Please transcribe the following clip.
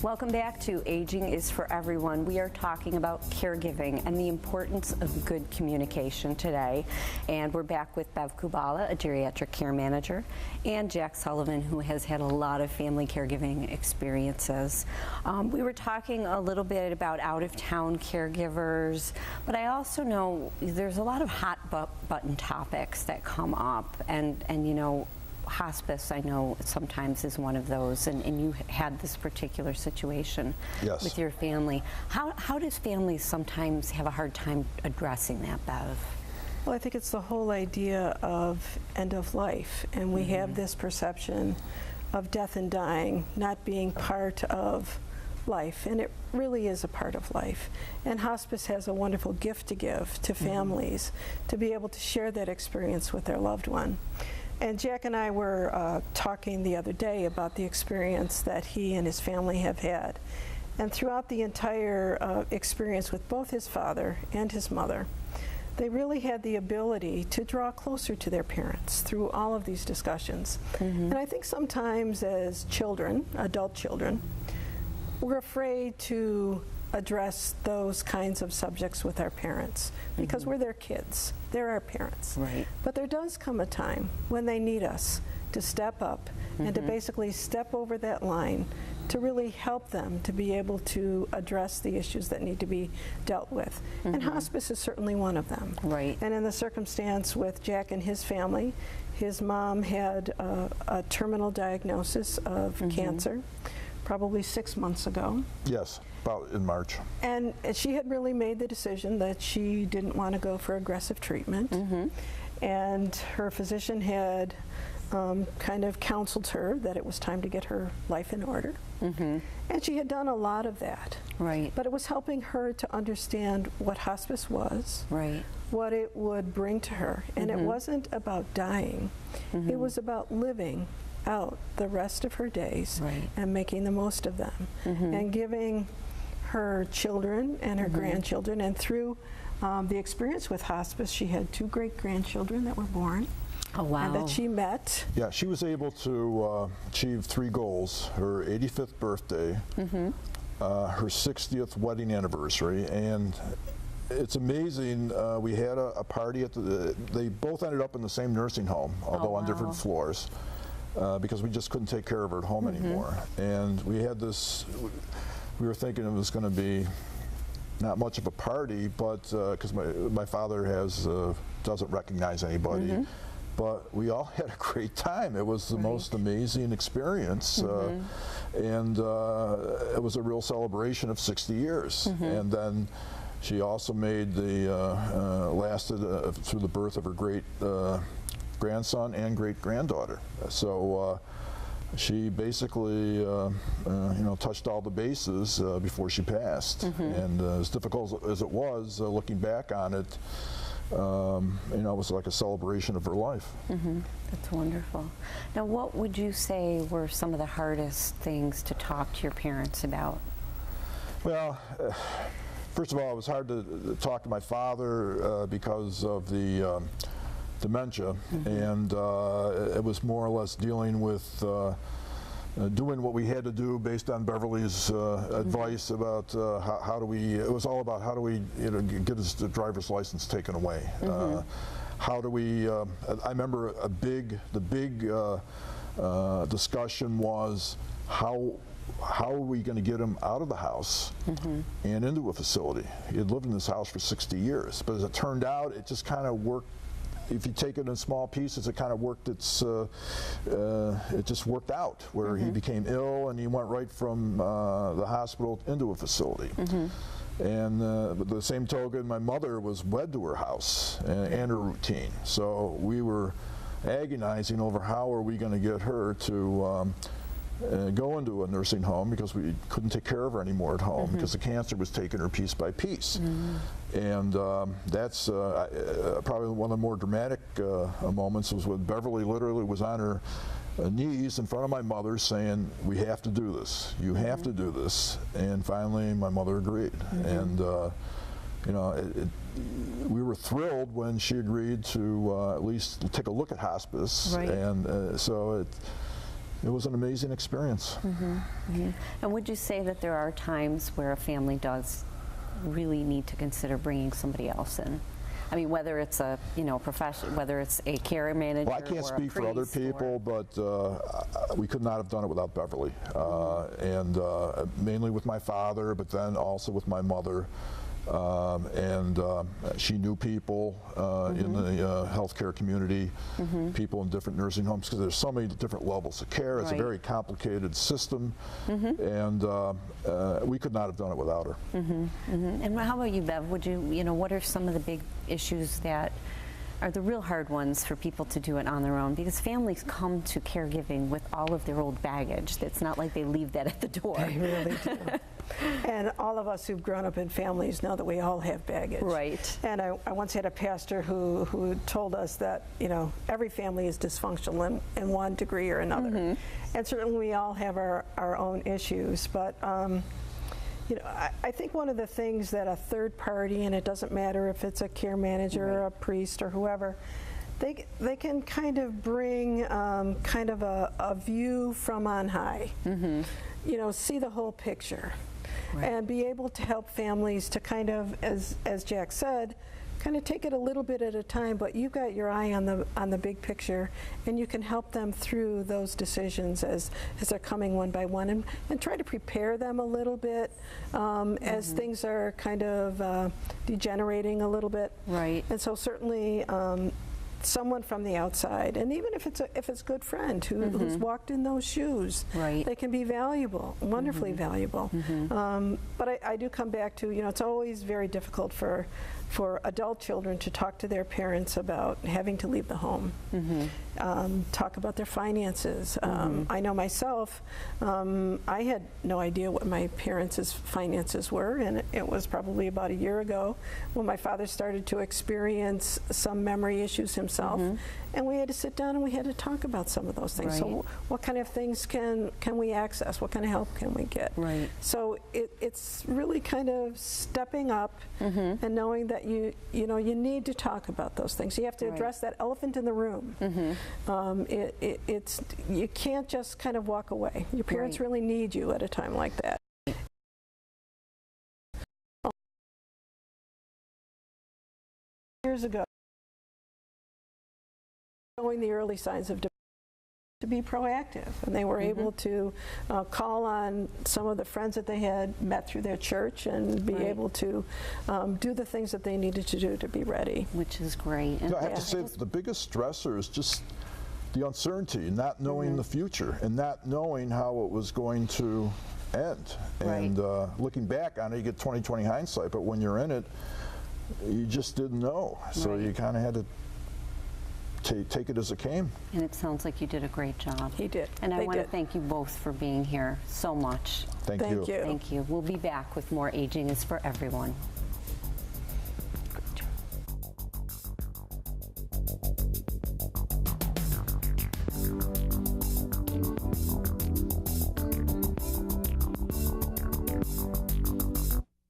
Welcome back to Aging is for Everyone. We are talking about caregiving and the importance of good communication today. And we're back with Bev KUBALA, a geriatric care manager, and Jack Sullivan, who has had a lot of family caregiving experiences. We were talking a little bit about out-of-town caregivers, but I also know there's a lot of hot button topics that come up, and you know, hospice, I know sometimes is one of those, and you had this particular situation with your family. How does families sometimes have a hard time addressing that, Bev? Well, I think it's the whole idea of end of life, and we have this perception of death and dying not being part of life, and it really is a part of life. And hospice has a wonderful gift to give to families to be able to share that experience with their loved one. And Jack and I were talking the other day about the experience that he and his family have had. And throughout the entire experience with both his father and his mother, they really had the ability to draw closer to their parents through all of these discussions. And I think sometimes as children, adult children, we're afraid to address those kinds of subjects with our parents because we're their kids. They're our parents. Right. But there does come a time when they need us to step up and to basically step over that line to really help them to be able to address the issues that need to be dealt with. And hospice is certainly one of them. Right. And in the circumstance with Jack and his family, his mom had a terminal diagnosis of cancer probably 6 months ago. Yes, about in March. And she had really made the decision that she didn't want to go for aggressive treatment. And her physician had kind of counseled her that it was time to get her life in order. And she had done a lot of that. Right. But it was helping her to understand what hospice was, what it would bring to her. And it wasn't about dying. It was about living out the rest of her days and making the most of them and giving her children and her grandchildren, and through the experience with hospice, she had 2 great-grandchildren that were born. Oh, wow. And that she met. Yeah, she was able to achieve 3 goals: her 85th birthday, her 60th wedding anniversary, and it's amazing. We had a party at they both ended up in the same nursing home, although on different floors. Because we just couldn't take care of her at home anymore. And we had this, we were thinking it was going to be not much of a party, but because my father doesn't recognize anybody, but we all had a great time. It was the most amazing experience, and it was a real celebration of 60 years. And then she also made lasted through the birth of her great grandson and great-granddaughter. So she basically you know, touched all the bases before she passed. And as difficult as it was, looking back on it, you know, it was like a celebration of her life. That's wonderful. Now, what would you say were some of the hardest things to talk to your parents about? Well, first of all, it was hard to talk to my father because of the dementia, and it was more or less dealing with doing what we had to do based on Beverly's advice about how do we, it was all about how do we, you know, get his driver's license taken away. How do we, I remember the big discussion was how are we going to get him out of the house and into a facility? He had lived in this house for 60 years, but as it turned out, it just kind of worked. If you take it in small pieces, it kind of worked. It just worked out where he became ill and he went right from the hospital into a facility. And but the same token, my mother was wed to her house and her routine. So we were agonizing over how are we going to get her to go into a nursing home because we couldn't take care of her anymore at home because the cancer was taking her piece by piece. And that's probably one of the more dramatic moments was when Beverly literally was on her knees in front of my mother saying, we have to do this, you have to do this. And finally my mother agreed. And you know, we were thrilled when she agreed to at least take a look at hospice. And so it was an amazing experience. And would you say that there are times where a family does really need to consider bringing somebody else in? I mean, whether it's a profession, whether it's a care manager. Well, I can't or speak for other people, but we could not have done it without Beverly, and mainly with my father, but then also with my mother. She knew people in the healthcare community, people in different nursing homes, because there's so many different levels of care. It's a very complicated system, and we could not have done it without her. And how about you, Bev? Would what are some of the big issues that are the real hard ones for people to do it on their own? Because families come to caregiving with all of their old baggage. It's not like they leave that at the door. They really do. And all of us who've grown up in families know that we all have baggage. Right. And I once had a pastor who told us that, every family is dysfunctional in one degree or another. And certainly we all have our own issues. But, I think one of the things that a third party, and it doesn't matter if it's a care manager or a priest or whoever, they can kind of bring kind of a view from on high. See the whole picture. And be able to help families to kind of, as Jack said, kind of take it a little bit at a time, but you've got your eye on the big picture, and you can help them through those decisions as they're coming one by one, and try to prepare them a little bit as things are kind of degenerating a little bit. Right. And so certainly someone from the outside, and even if it's a good friend who's walked in those shoes, they can be valuable, wonderfully valuable. But I do come back to, it's always very difficult for adult children to talk to their parents about having to leave the home, talk about their finances. I know myself, I had no idea what my parents' finances were, and it was probably about a year ago when my father started to experience some memory issues himself, and we had to sit down and we had to talk about some of those things. So what kind of things can we access? What kind of help can we get? So it's really kind of stepping up and knowing that you need to talk about those things. You have to address that elephant in the room. You can't just kind of walk away. Your parents really need you at a time like that. Years ago, showing the early signs of depression, to be proactive, and they were able to call on some of the friends that they had met through their church and be able to do the things that they needed to do to be ready. Which is great. And I have to say, the biggest stressor is just the uncertainty, not knowing the future, and not knowing how it was going to end. And looking back on it, you get 20/20 hindsight, but when you're in it, you just didn't know. So you kind of had to take it as it came. And it sounds like you did a great job. He did. And I want to thank you both for being here so much. Thank you. Thank you. We'll be back with more Aging is for Everyone.